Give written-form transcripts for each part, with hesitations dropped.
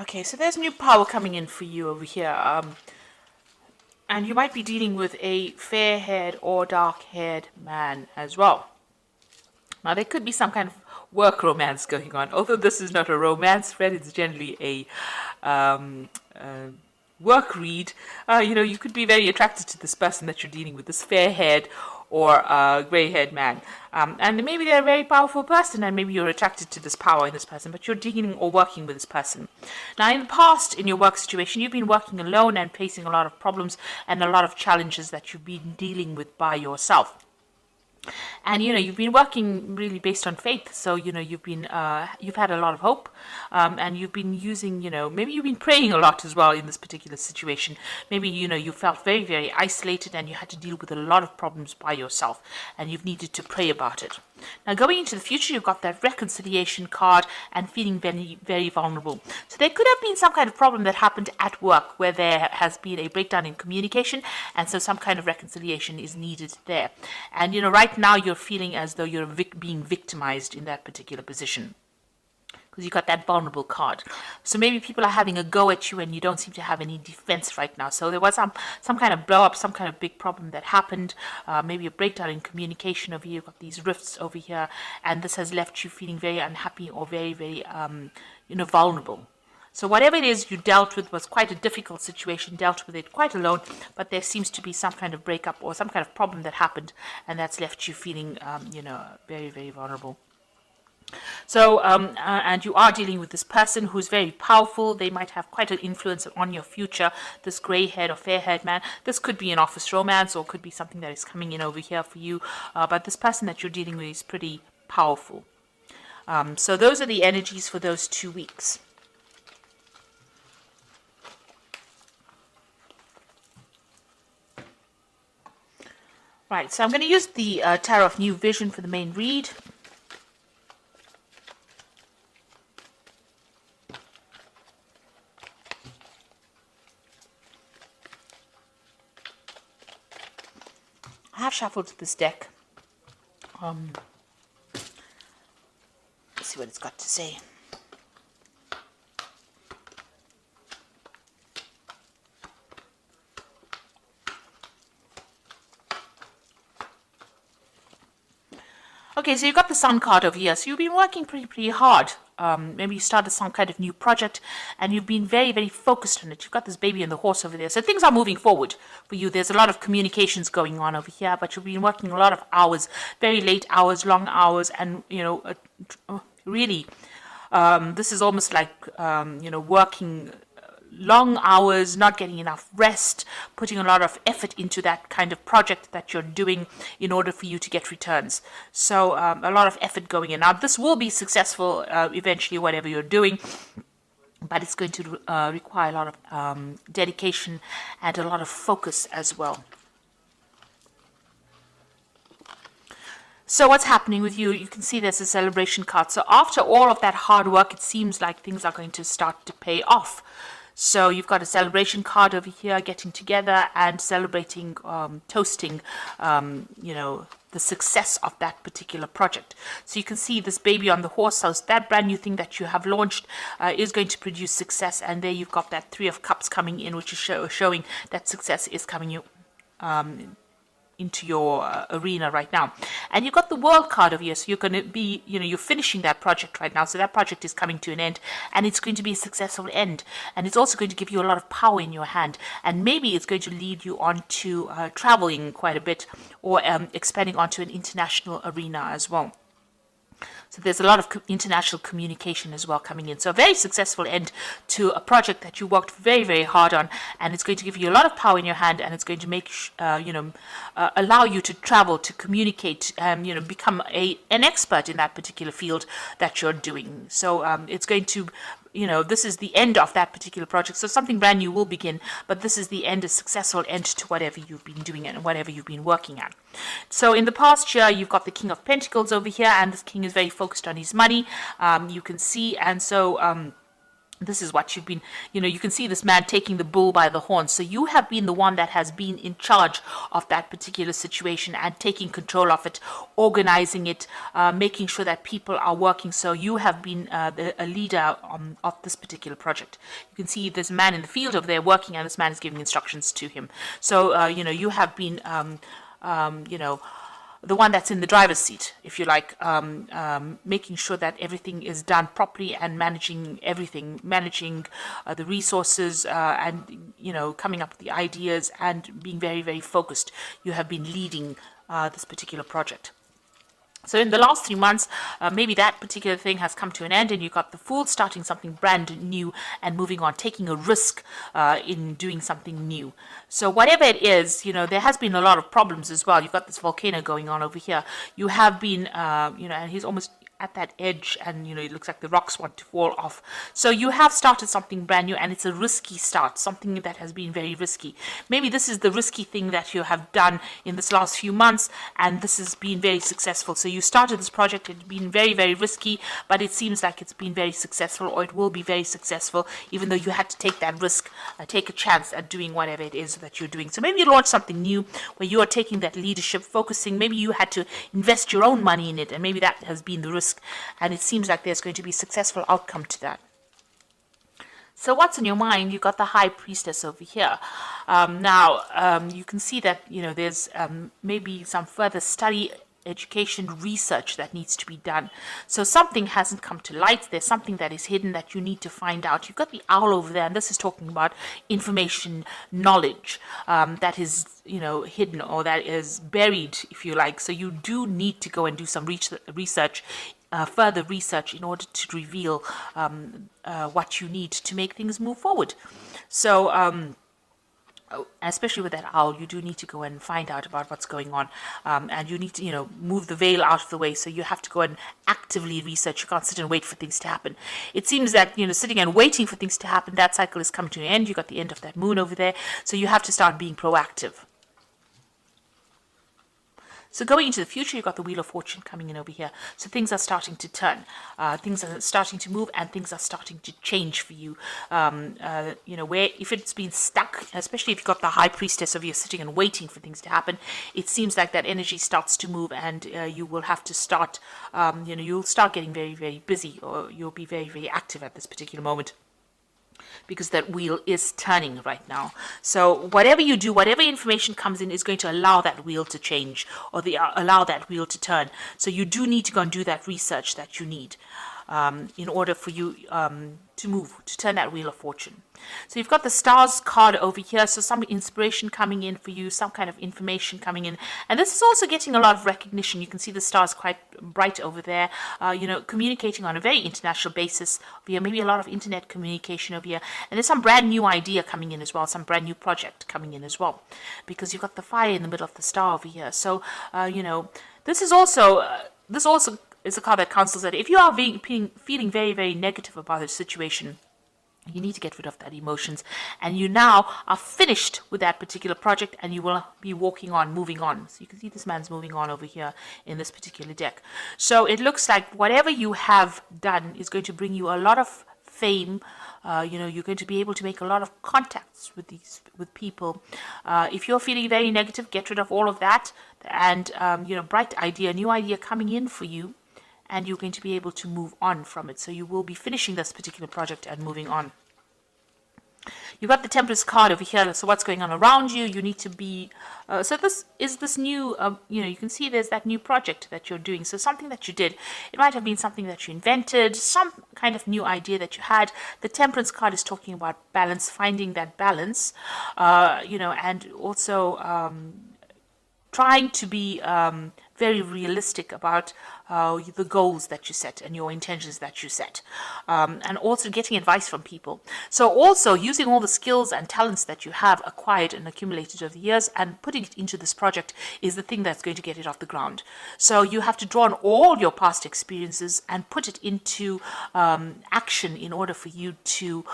Okay, so there's new power coming in for you over here. And you might be dealing with a fair-haired or dark-haired man as well. Now, there could be some kind of work romance going on. Although this is not a romance thread, it's generally a work read. You could be very attracted to this person that you're dealing with, this fair-haired or gray-haired man. And maybe they're a very powerful person, and maybe you're attracted to this power in this person, but you're dealing or working with this person. Now, in the past, in your work situation, you've been working alone and facing a lot of problems and a lot of challenges that you've been dealing with by yourself. And you've been working really based on faith, so you've had a lot of hope, and you've been using, maybe you've been praying a lot as well in this particular situation. Maybe you felt very, very isolated and you had to deal with a lot of problems by yourself, and you've needed to pray about it. Now, going into the future, you've got that reconciliation card and feeling very, very vulnerable. So there could have been some kind of problem that happened at work where there has been a breakdown in communication, and so some kind of reconciliation is needed there. And right now you're feeling as though you're being victimized in that particular position, because you got that vulnerable card. So maybe people are having a go at you and you don't seem to have any defense right now. So there was some kind of blow up, some kind of big problem that happened, maybe a breakdown in communication over here. You've got these rifts over here, and this has left you feeling very unhappy or very, very, vulnerable. So whatever it is you dealt with was quite a difficult situation, dealt with it quite alone, but there seems to be some kind of breakup or some kind of problem that happened, and that's left you feeling, very, very vulnerable. So, and you are dealing with this person who's very powerful. They might have quite an influence on your future, this grey-haired or fair-haired man. This could be an office romance or could be something that is coming in over here for you. But this person that you're dealing with is pretty powerful. So those are the energies for those 2 weeks. Right, so I'm going to use the Tarot of New Vision for the main read. I have shuffled this deck. Let's see what it's got to say. Okay, so you've got the Sun card over here. So you've been working pretty hard. Maybe you started some kind of new project and you've been very, very focused on it. You've got this baby and the horse over there. So things are moving forward for you. There's a lot of communications going on over here, but you've been working a lot of hours, very late hours, long hours, and, really, this is almost like, working long hours, not getting enough rest, putting a lot of effort into that kind of project that you're doing in order for you to get returns. So a lot of effort going in. Now, this will be successful eventually, whatever you're doing, but it's going to require a lot of dedication and a lot of focus as well. So what's happening with you? You can see there's a celebration card. So after all of that hard work, it seems like things are going to start to pay off. So you've got a celebration card over here, getting together and celebrating, toasting, the success of that particular project. So you can see this baby on the horse. So that brand new thing that you have launched is going to produce success. And there you've got that 3 of Cups coming in, which is showing that success is coming into your arena right now. And you've got the World card over here, so you're going to be, you're finishing that project right now, so that project is coming to an end, and it's going to be a successful end, and it's also going to give you a lot of power in your hand, and maybe it's going to lead you on to traveling quite a bit, or expanding onto an international arena as well. So there's a lot of international communication as well coming in. So a very successful end to a project that you worked very, very hard on, and it's going to give you a lot of power in your hand, and it's going to make allow you to travel, to communicate, become an expert in that particular field that you're doing. So it's going to, this is the end of that particular project. So something brand new will begin, but this is the end, a successful end to whatever you've been doing and whatever you've been working at. So in the past year, you've got the King of Pentacles over here, and this king is very focused on his money, you can see, and so This is what you've been, you can see this man taking the bull by the horns. So you have been the one that has been in charge of that particular situation and taking control of it, organizing it, making sure that people are working. So you have been a leader of this particular project. You can see this man in the field over there working, and this man is giving instructions to him. So, you have been, the one that's in the driver's seat, if you like, making sure that everything is done properly and managing everything, managing the resources and, coming up with the ideas and being very, very focused. You have been leading this particular project. So in the last 3 months, maybe that particular thing has come to an end and you got the Fool starting something brand new and moving on, taking a risk in doing something new. So whatever it is, there has been a lot of problems as well. You've got this volcano going on over here. You have been, and he's almost at that edge, and it looks like the rocks want to fall off. So you have started something brand new, and it's a risky start, something that has been very risky. Maybe this is the risky thing that you have done in this last few months, and this has been very successful. So you started this project, it's been very, very risky, but it seems like it's been very successful, or it will be very successful, even though you had to take that risk, take a chance at doing whatever it is that you're doing. So maybe you launch something new where you are taking that leadership, focusing. Maybe you had to invest your own money in it, and maybe that has been the risk. And it seems like there's going to be a successful outcome to that. So what's in your mind? You've got the High Priestess over here. You can see that, there's maybe some further study, education, research that needs to be done. So something hasn't come to light. There's something that is hidden that you need to find out. You've got the owl over there, and this is talking about information, knowledge that is, hidden, or that is buried, if you like. So you do need to go and do some research, further research, in order to reveal what you need to make things move forward. So especially with that owl, you do need to go and find out about what's going on, and you need to move the veil out of the way. So you have to go and actively research. You can't sit and wait for things to happen. It seems that sitting and waiting for things to happen, that cycle is coming to an end. You got the end of that moon over there, so you have to start being proactive. So going into the future, you've got the Wheel of Fortune coming in over here. So things are starting to turn, things are starting to move, and things are starting to change for you. Where if it's been stuck, especially if you've got the High Priestess over here sitting and waiting for things to happen, it seems like that energy starts to move, and you will have to start, you'll start getting very, very busy, or you'll be very, very active at this particular moment, because that wheel is turning right now. So whatever you do, whatever information comes in, is going to allow that wheel to change, or allow that wheel to turn. So you do need to go and do that research that you need in order for you to move, to turn that Wheel of Fortune. So you've got the Stars card over here, so some inspiration coming in for you, some kind of information coming in. And this is also getting a lot of recognition. You can see the stars quite bright over there, communicating on a very international basis over here, maybe a lot of internet communication over here. And there's some brand new idea coming in as well, some brand new project coming in as well, because you've got the fire in the middle of the star over here. So, this is also, is a card that counsels that if you are feeling very, very negative about a situation, you need to get rid of that emotions, and you now are finished with that particular project, and you will be walking on, moving on. So you can see this man's moving on over here in this particular deck. So it looks like whatever you have done is going to bring you a lot of fame. You're going to be able to make a lot of contacts with people. If you're feeling very negative, get rid of all of that, and bright idea, new idea coming in for you, and you're going to be able to move on from it. So you will be finishing this particular project and moving on. You've got the Temperance card over here. So what's going on around you? You need to be... so this is this new... you can see there's that new project that you're doing. So something that you did. It might have been something that you invented, some kind of new idea that you had. The Temperance card is talking about balance, finding that balance, and also trying to be very realistic about the goals that you set and your intentions that you set, and also getting advice from people. So also using all the skills and talents that you have acquired and accumulated over the years and putting it into this project is the thing that's going to get it off the ground. So you have to draw on all your past experiences and put it into action in order for you to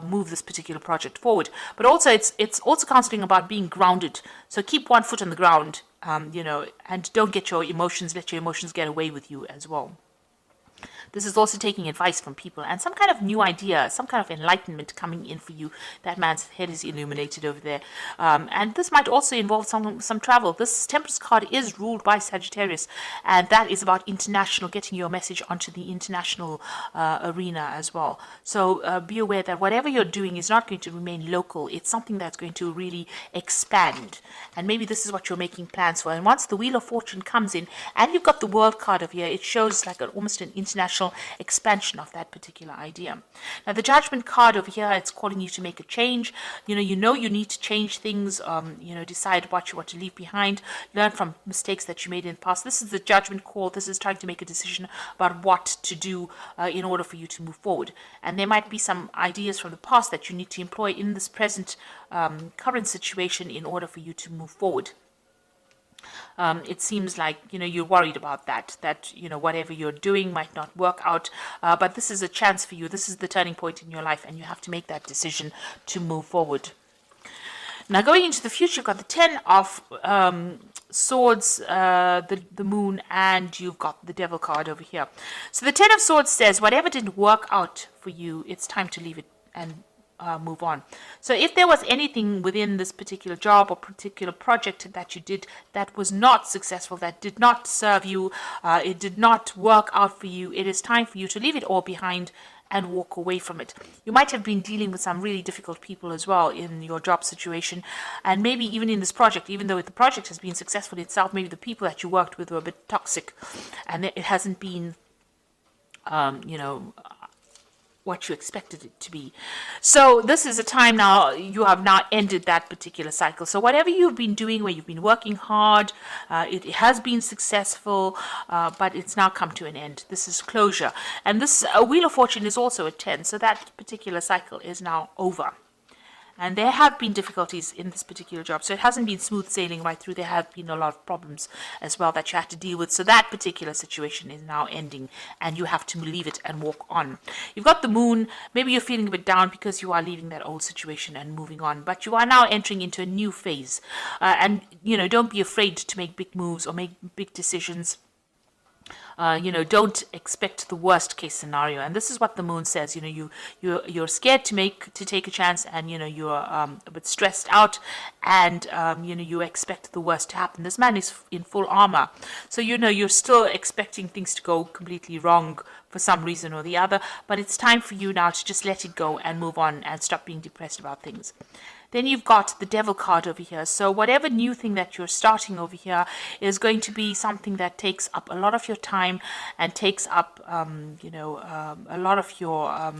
move this particular project forward. But also it's also counseling about being grounded. So keep one foot on the ground, and don't let your emotions get away with you as well. This is also taking advice from people and some kind of new idea, some kind of enlightenment coming in for you. That man's head is illuminated over there. And this might also involve some travel. This Temperance card is ruled by Sagittarius, and that is about international, getting your message onto the international arena as well. So be aware that whatever you're doing is not going to remain local. It's something that's going to really expand. And maybe this is what you're making plans for. And once the Wheel of Fortune comes in, and you've got the World card over here, it shows like almost an international expansion of that particular idea. Now the Judgment card over here, it's calling you to make a change. You know you need to change things, decide what you want to leave behind, learn from mistakes that you made in the past. This is the Judgment call. This is trying to make a decision about what to do in order for you to move forward. And there might be some ideas from the past that you need to employ in this present current situation in order for you to move forward. It seems like, you're worried about that whatever you're doing might not work out, but this is a chance for you. This is the turning point in your life, and you have to make that decision to move forward. Now, going into the future, you've got the 10 of Swords, the Moon, and you've got the Devil card over here. So the 10 of Swords says, whatever didn't work out for you, it's time to leave it and move on. So if there was anything within this particular job or particular project that you did that was not successful, that did not serve you, it did not work out for you, it is time for you to leave it all behind and walk away from it. You might have been dealing with some really difficult people as well in your job situation, and maybe even in this project, even though the project has been successful itself, maybe the people that you worked with were a bit toxic, and it hasn't been what you expected it to be. So this is a time now, you have now ended that particular cycle. So whatever you've been doing, where you've been working hard, it has been successful, but it's now come to an end. This is closure. And this Wheel of Fortune is also a 10, so that particular cycle is now over. And there have been difficulties in this particular job. So it hasn't been smooth sailing right through. There have been a lot of problems as well that you had to deal with. So that particular situation is now ending, and you have to leave it and walk on. You've got the Moon. Maybe you're feeling a bit down because you are leaving that old situation and moving on. But you are now entering into a new phase. And don't be afraid to make big moves or make big decisions. Don't expect the worst case scenario. And this is what the Moon says. You're scared to take a chance, and you're a bit stressed out, and you expect the worst to happen. This man is in full armor, so you're still expecting things to go completely wrong for some reason or the other. But it's time for you now to just let it go and move on and stop being depressed about things. Then you've got the Devil card over here. So whatever new thing that you're starting over here is going to be something that takes up a lot of your time and takes up, a lot of your...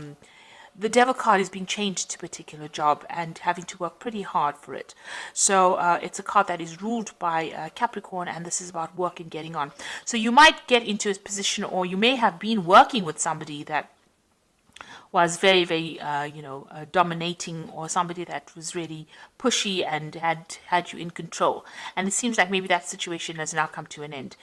the Devil card is being changed to a particular job and having to work pretty hard for it. So it's a card that is ruled by Capricorn, and this is about work and getting on. So you might get into a position, or you may have been working with somebody that was very, very, dominating, or somebody that was really pushy and had you in control. And it seems like maybe that situation has now come to an end.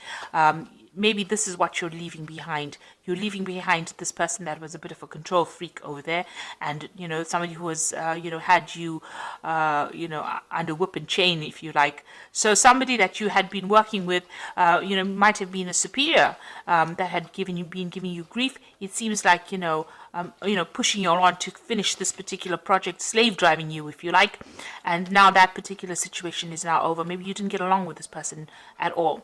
Maybe this is what you're leaving behind. You're leaving behind this person that was a bit of a control freak over there, and somebody who was had you under whip and chain, if you like. So somebody that you had been working with might have been a superior that had been giving you grief. It seems like pushing you on to finish this particular project, slave driving you, if you like. And now that particular situation is now over. Maybe you didn't get along with this person at all.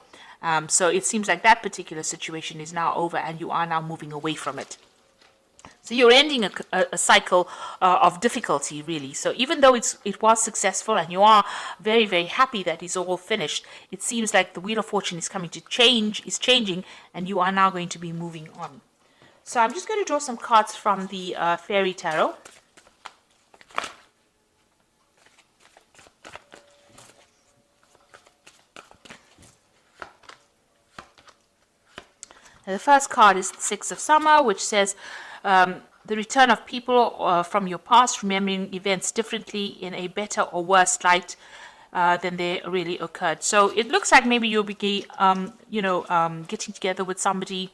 So it seems like that particular situation is now over, and you are now moving away from it. So you're ending a cycle of difficulty, really. So even though it was successful and you are very, very happy that it's all finished, it seems like the Wheel of Fortune is changing, and you are now going to be moving on. So I'm just going to draw some cards from the Fairy Tarot. The first card is the Six of Summer, which says the return of people from your past, remembering events differently in a better or worse light than they really occurred. So it looks like maybe you'll be, getting together with somebody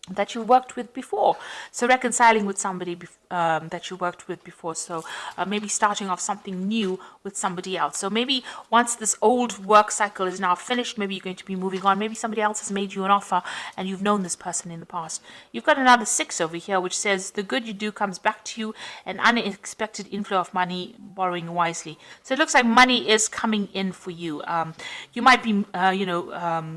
that you worked with before. So reconciling with somebody that you worked with before. So maybe starting off something new with somebody else. So maybe once this old work cycle is now finished, maybe you're going to be moving on. Maybe somebody else has made you an offer and you've known this person in the past. You've got another 6 over here, which says the good you do comes back to you, an unexpected inflow of money, borrowing wisely. So it looks like money is coming in for you. You might be,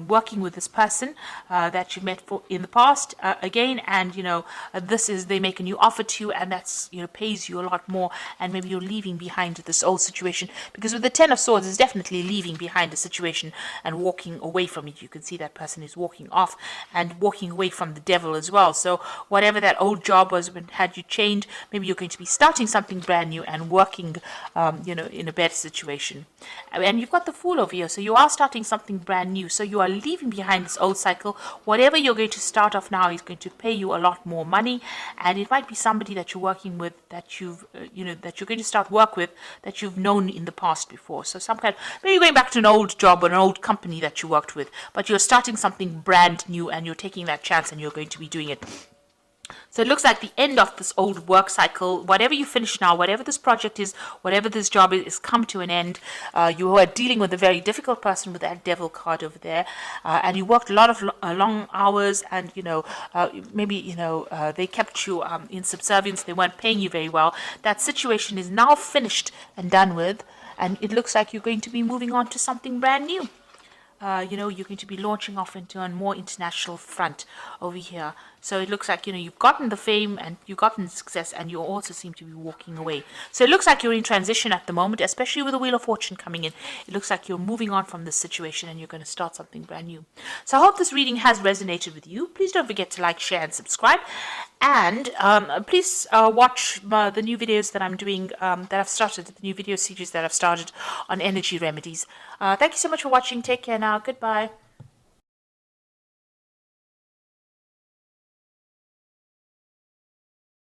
working with this person that you met in the past again, and they make a new offer to you, and that's pays you a lot more, and maybe you're leaving behind this old situation, because with the 10 of Swords is definitely leaving behind a situation and walking away from it. You can see that person is walking off and walking away from the devil as well. So whatever that old job was when had you changed, maybe you're going to be starting something brand new and working in a better situation. And you've got the Fool over here, so you are starting something brand new. So you are leaving behind this old cycle. Whatever you're going to start off now is going to pay you a lot more money, and it might be somebody that you're working with that that you're going to start work with that you've known in the past before. So maybe going back to an old job or an old company that you worked with, but you're starting something brand new and you're taking that chance and you're going to be doing it. So it looks like the end of this old work cycle. Whatever you finish now, whatever this project is, whatever this job is come to an end. You are dealing with a very difficult person with that devil card over there, and you worked a lot of long hours, and they kept you in subservience. They weren't paying you very well. That situation is now finished and done with, and it looks like you're going to be moving on to something brand new. You're going to be launching off into a more international front over here. So it looks like, you've gotten the fame and you've gotten the success, and you also seem to be walking away. So it looks like you're in transition at the moment, especially with the Wheel of Fortune coming in. It looks like you're moving on from this situation and you're going to start something brand new. So I hope this reading has resonated with you. Please don't forget to like, share, and subscribe. And please watch the new videos that I'm doing, that I've started, the new video series that I've started on energy remedies. Thank you so much for watching. Take care now. Goodbye.